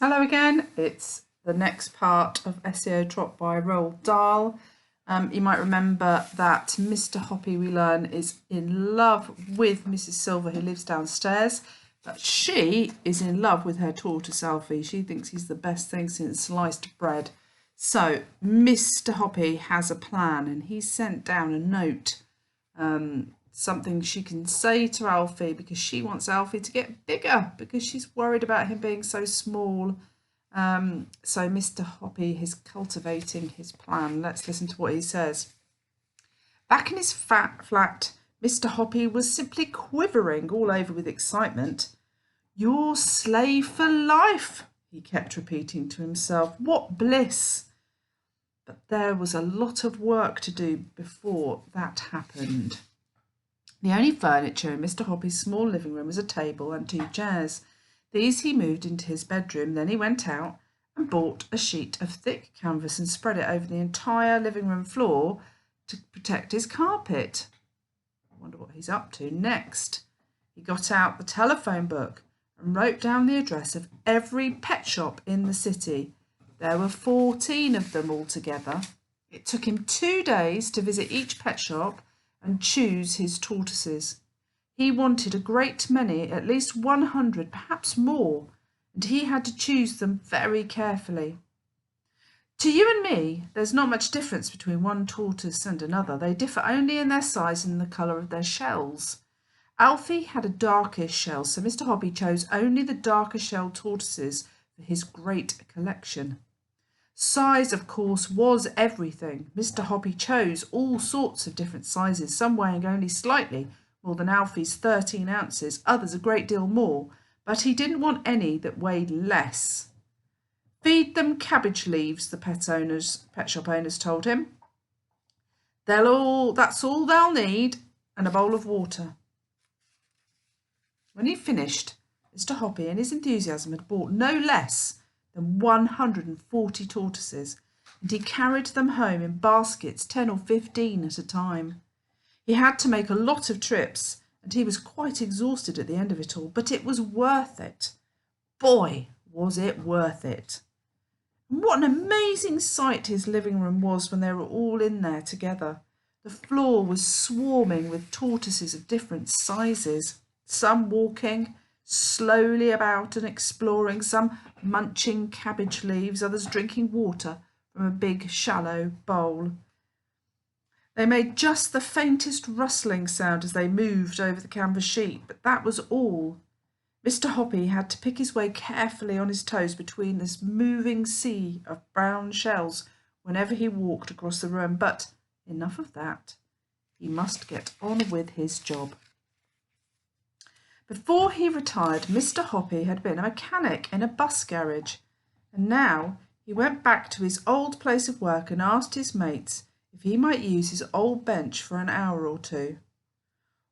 Hello again, it's the next part of Esio, Trot by Roald Dahl. You might remember that Mr. Hoppy, we learn, is in love with Mrs. Silver, who lives downstairs, but she is in love with her tortoise Alfie. She thinks he's the best thing since sliced bread. So Mr. Hoppy has a plan, and he's sent down a note, something she can say to Alfie, because she wants Alfie to get bigger because she's worried about him being so small. So Mr. Hoppy is cultivating his plan. Let's listen to what he says. Back in his flat, Mr. Hoppy was simply quivering all over with excitement. "Your slave for life," he kept repeating to himself. What bliss! But there was a lot of work to do before that happened. The only furniture in Mr. Hoppy's small living room was a table and 2 chairs. These he moved into his bedroom. Then he went out and bought a sheet of thick canvas and spread it over the entire living room floor to protect his carpet. I wonder what he's up to next. He got out the telephone book and wrote down the address of every pet shop in the city. There were 14 of them altogether. It took him 2 days to visit each pet shop and choose his tortoises. He wanted a great many, at least 100, perhaps more, and he had to choose them very carefully. To you and me, there's not much difference between one tortoise and another. They differ only in their size and the colour of their shells. Alfie had a darkish shell, so Mr. Hoppy chose only the darker shelled tortoises for his great collection. Size, of course, was everything. Mr. Hoppy chose all sorts of different sizes, some weighing only slightly more than Alfie's 13 ounces, others a great deal more, but he didn't want any that weighed less. "Feed them cabbage leaves," the pet shop owners told him. That's all they'll need, and a bowl of water. When he finished, Mr. Hoppy in his enthusiasm had bought no less than 140 tortoises, and he carried them home in baskets, 10 or 15 at a time. He had to make a lot of trips, and he was quite exhausted at the end of it all, but it was worth it. Boy, was it worth it. And what an amazing sight his living room was when they were all in there together. The floor was swarming with tortoises of different sizes, some walking slowly about and exploring, some munching cabbage leaves, others drinking water from a big shallow bowl. They made just the faintest rustling sound as they moved over the canvas sheet, but that was all. Mr. Hoppy had to pick his way carefully on his toes between this moving sea of brown shells whenever he walked across the room, but enough of that. He must get on with his job. Before he retired, Mr. Hoppy had been a mechanic in a bus garage, and now he went back to his old place of work and asked his mates if he might use his old bench for an hour or 2.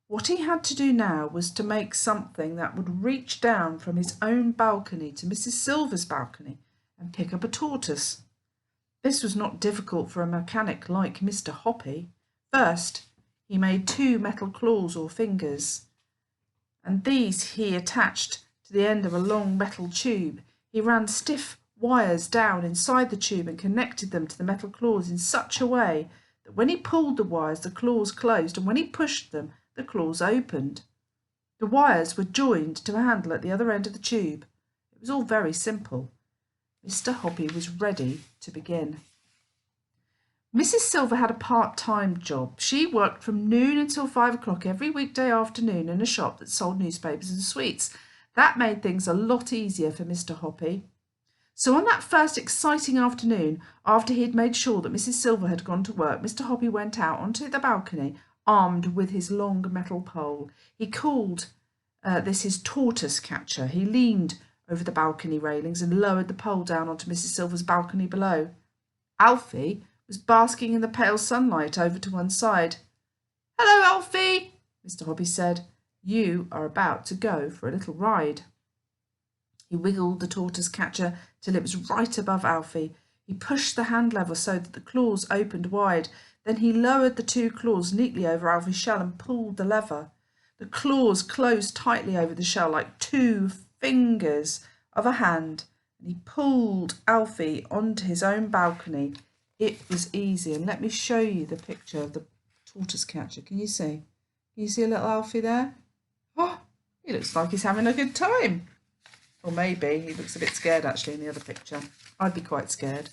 What he had to do now was to make something that would reach down from his own balcony to Mrs. Silver's balcony and pick up a tortoise. This was not difficult for a mechanic like Mr. Hoppy. First, he made 2 metal claws or fingers, and these he attached to the end of a long metal tube. He ran stiff wires down inside the tube and connected them to the metal claws in such a way that when he pulled the wires, the claws closed, and when he pushed them, the claws opened. The wires were joined to a handle at the other end of the tube. It was all very simple. Mr. Hoppy was ready to begin. Mrs. Silver had a part-time job. She worked from noon until 5 o'clock every weekday afternoon in a shop that sold newspapers and sweets. That made things a lot easier for Mr. Hoppy. So on that first exciting afternoon, after he had made sure that Mrs. Silver had gone to work, Mr. Hoppy went out onto the balcony, armed with his long metal pole. He called this his tortoise catcher. He leaned over the balcony railings and lowered the pole down onto Mrs. Silver's balcony below. Alfie was basking in the pale sunlight over to one side. "Hello, Alfie," Mr. Hoppy said. "You are about to go for a little ride." He wiggled the tortoise catcher till it was right above Alfie. He pushed the hand lever so that the claws opened wide. Then he lowered the 2 claws neatly over Alfie's shell and pulled the lever. The claws closed tightly over the shell like 2 fingers of a hand, and he pulled Alfie onto his own balcony. It was easy, and let me show you the picture of the tortoise catcher. Can you see? Can you see a little Alfie there? Oh, he looks like he's having a good time. Or maybe he looks a bit scared actually in the other picture. I'd be quite scared.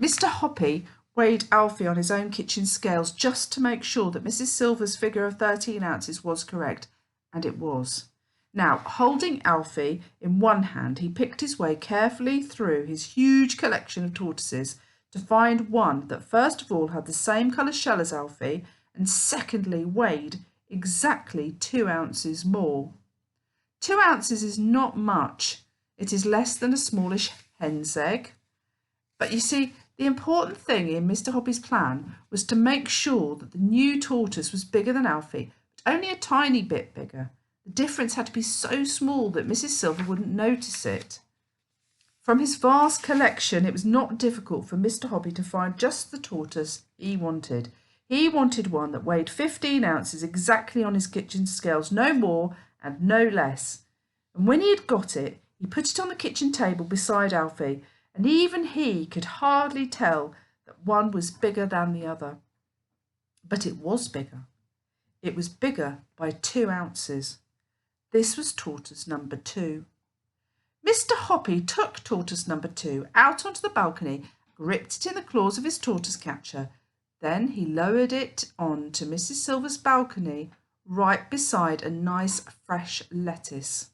Mr. Hoppy weighed Alfie on his own kitchen scales just to make sure that Mrs. Silver's figure of 13 ounces was correct, and it was. Now, holding Alfie in one hand, he picked his way carefully through his huge collection of tortoises to find one that first of all had the same colour shell as Alfie, and secondly weighed exactly 2 ounces more. 2 ounces is not much. It is less than a smallish hen's egg. But you see, the important thing in Mr. Hoppy's plan was to make sure that the new tortoise was bigger than Alfie, but only a tiny bit bigger. The difference had to be so small that Mrs. Silver wouldn't notice it. From his vast collection, it was not difficult for Mr. Hoppy to find just the tortoise he wanted. He wanted one that weighed 15 ounces exactly on his kitchen scales, no more and no less. And when he had got it, he put it on the kitchen table beside Alfie, and even he could hardly tell that one was bigger than the other. But it was bigger. It was bigger by 2 ounces. This was tortoise number 2. Mr. Hoppy took tortoise number 2 out onto the balcony, gripped it in the claws of his tortoise catcher. Then he lowered it on to Mrs. Silver's balcony, right beside a nice fresh lettuce.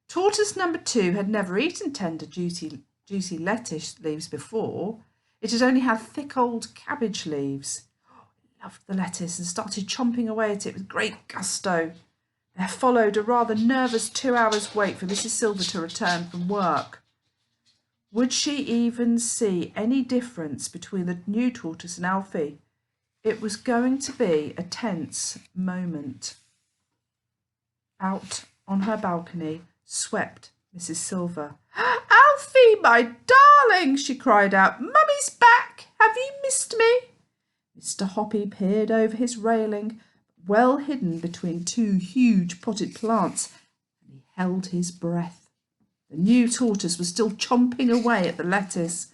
Tortoise number 2 had never eaten tender, juicy lettuce leaves before. It had only had thick old cabbage leaves. He loved the lettuce and started chomping away at it with great gusto. There followed a rather nervous 2 hours' wait for Mrs. Silver to return from work. Would she even see any difference between the new tortoise and Alfie? It was going to be a tense moment. Out on her balcony swept Mrs. Silver. "Alfie, my darling!" she cried out. "Mummy's back! Have you missed me?" Mr. Hoppy peered over his railing, well hidden between 2 huge potted plants, and he held his breath. The new tortoise was still chomping away at the lettuce.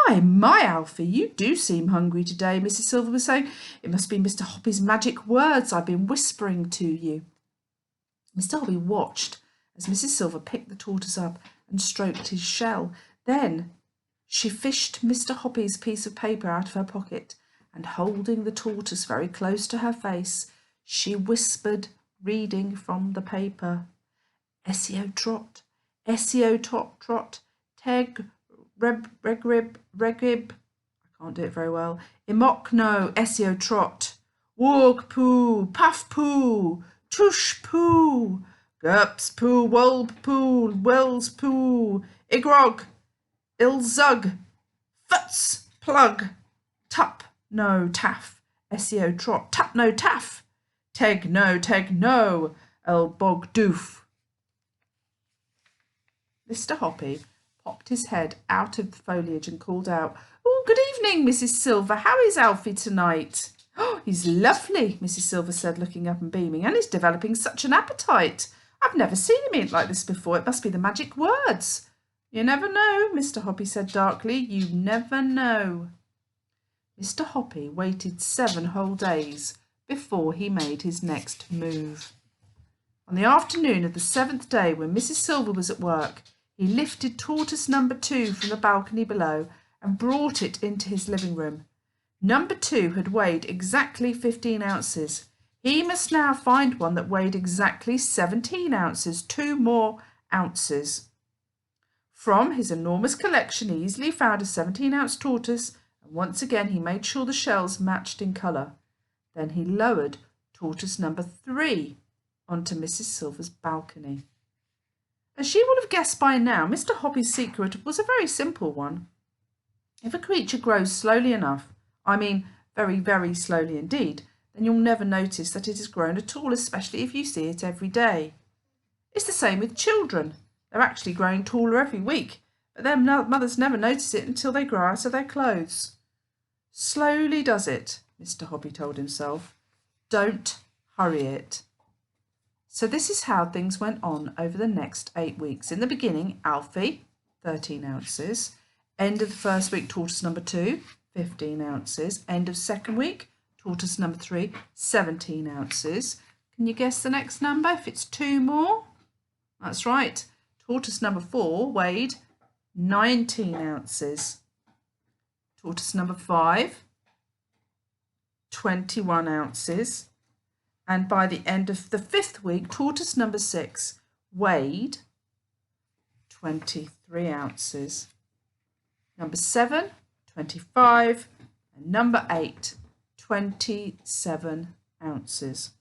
My, Alfie, you do seem hungry today," Mrs. Silver was saying. "It must be Mr. Hoppy's magic words I've been whispering to you." Mr. Hoppy watched as Mrs. Silver picked the tortoise up and stroked his shell. Then she fished Mr. Hoppy's piece of paper out of her pocket, and holding the tortoise very close to her face, she whispered, reading from the paper, "Esio Trot, Esio Tot Trot, Teg Regrib, I can't do it very well, Imokno Esio Trot, Wog Poo, Puff Poo, Tush Poo, Gurps Poo, Wolb Poo, Wells Poo, Igrog, Ilzug, Futs Plug, Tup no taff, Esio Trot, Tap no taff, Teg no, El Bog Doof." Mr. Hoppy popped his head out of the foliage and called out, "Oh, good evening, Mrs. Silver. How is Alfie tonight?" "Oh, he's lovely," Mrs. Silver said, looking up and beaming, "and he's developing such an appetite. I've never seen him eat like this before. It must be the magic words." "You never know," Mr. Hoppy said darkly. "You never know." Mr. Hoppy waited 7 whole days before he made his next move. On the afternoon of the 7th day, when Mrs. Silver was at work, he lifted tortoise number 2 from the balcony below and brought it into his living room. Number 2 had weighed exactly 15 ounces. He must now find one that weighed exactly 17 ounces, 2 more ounces. From his enormous collection, he easily found a 17-ounce tortoise, and once again he made sure the shells matched in colour. Then he lowered tortoise number 3 onto Mrs. Silver's balcony. As she would have guessed by now, Mr. Hoppy's secret was a very simple one. If a creature grows slowly enough, I mean very, very slowly indeed, then you'll never notice that it has grown at all, especially if you see it every day. It's the same with children. They're actually growing taller every week, but their mothers never notice it until they grow out of their clothes. Slowly does it, Mr. Hoppy told himself. Don't hurry it. So this is how things went on over the next 8 weeks. In the beginning, Alfie, 13 ounces. End of the first week, tortoise number 2, 15 ounces. End of second week, tortoise number 3, 17 ounces. Can you guess the next number if it's 2 more? That's right. Tortoise number 4 weighed 19 ounces. Tortoise number 5, 21 ounces. And by the end of the 5th week, tortoise number 6 weighed 23 ounces. Number 7, 25, and number 8, 27 ounces.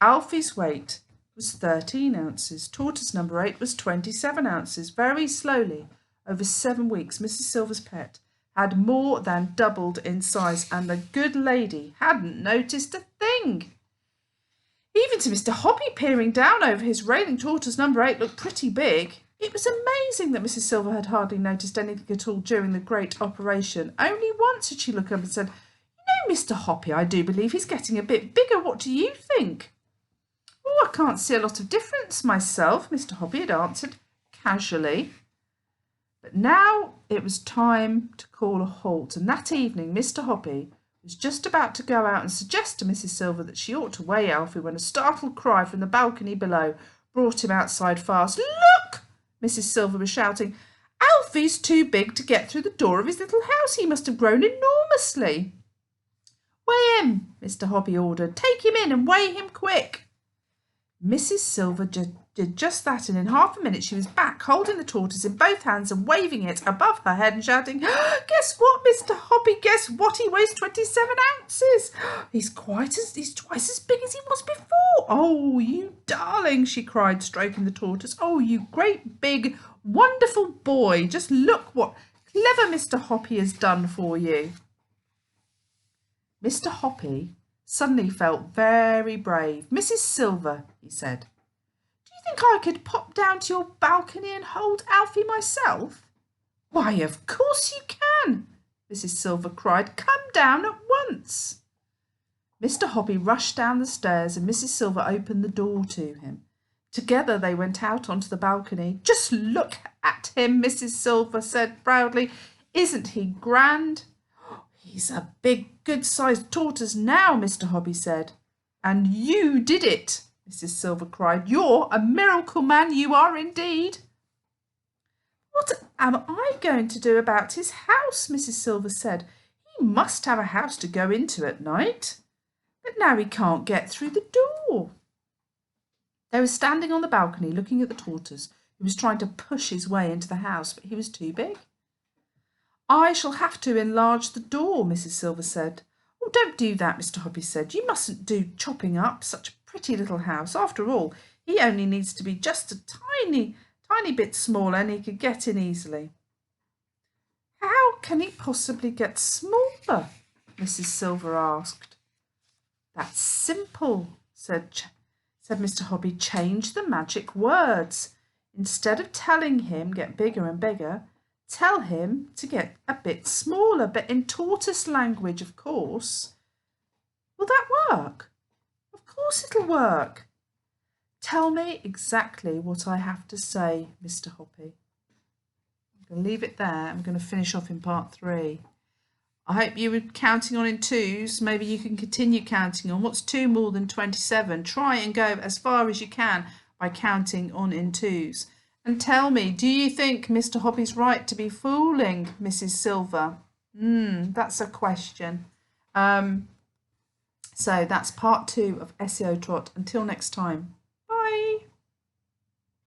Alfie's weight was 13 ounces. Tortoise number 8 was 27 ounces. Very slowly, over 7 weeks, Mrs. Silver's pet had more than doubled in size, and the good lady hadn't noticed a thing. Even to Mr. Hoppy, peering down over his railing, tortoise number 8 looked pretty big. It was amazing that Mrs. Silver had hardly noticed anything at all during the great operation. Only once had she looked up and said, "You know, Mr. Hoppy, I do believe he's getting a bit bigger. What do you think?" "Oh, I can't see a lot of difference myself," Mr. Hoppy had answered casually. But now it was time to call a halt, and that evening Mr. Hoppy was just about to go out and suggest to Mrs. Silver that she ought to weigh Alfie when a startled cry from the balcony below brought him outside fast. "Look!" Mrs. Silver was shouting. "Alfie's too big to get through the door of his little house. He must have grown enormously." "Weigh him," Mr. Hoppy ordered. "Take him in and weigh him quick." Mrs. Silver did just that, and in half a minute she was back, holding the tortoise in both hands and waving it above her head and shouting, "Guess what, Mr. Hoppy? Guess what? He weighs 27 ounces. He's twice as big as he was before." "Oh, you darling," she cried, stroking the tortoise. "Oh, you great big wonderful boy. Just look what clever Mr. Hoppy has done for you." Mr. Hoppy suddenly felt very brave. "Mrs. Silver," he said, "do you think I could pop down to your balcony and hold Alfie myself?" "Why, of course you can," Mrs. Silver cried. "Come down at once." Mr. Hoppy rushed down the stairs and Mrs. Silver opened the door to him. Together they went out onto the balcony. "Just look at him," Mrs. Silver said proudly. "Isn't he grand?" "He's a big, good-sized tortoise now," Mr. Hoppy said. "And you did it," Mrs. Silver cried. "You're a miracle man, you are indeed." "What am I going to do about his house?" Mrs. Silver said. "He must have a house to go into at night. But now he can't get through the door." They were standing on the balcony looking at the tortoise, who was trying to push his way into the house, but he was too big. "I shall have to enlarge the door," Mrs. Silver said. "Oh, don't do that," Mr. Hoppy said. "You mustn't do chopping up such a pretty little house. After all, he only needs to be just a tiny bit smaller and he could get in easily." "How can he possibly get smaller?" Mrs. Silver asked. "That's simple," said Mr. Hoppy. "Change the magic words. Instead of telling him get bigger and bigger, tell him to get a bit smaller, but in tortoise language, of course." "Will that work?" "Of course it'll work." "Tell me exactly what I have to say, Mr. Hoppy." I'm going to leave it there. I'm going to finish off in part 3. I hope you were counting on in twos. Maybe you can continue counting on. What's 2 more than 27? Try and go as far as you can by counting on in twos. And tell me, do you think Mr. Hoppy's right to be fooling Mrs. Silver? That's a question. So that's part 2 of Esio Trot. Until next time.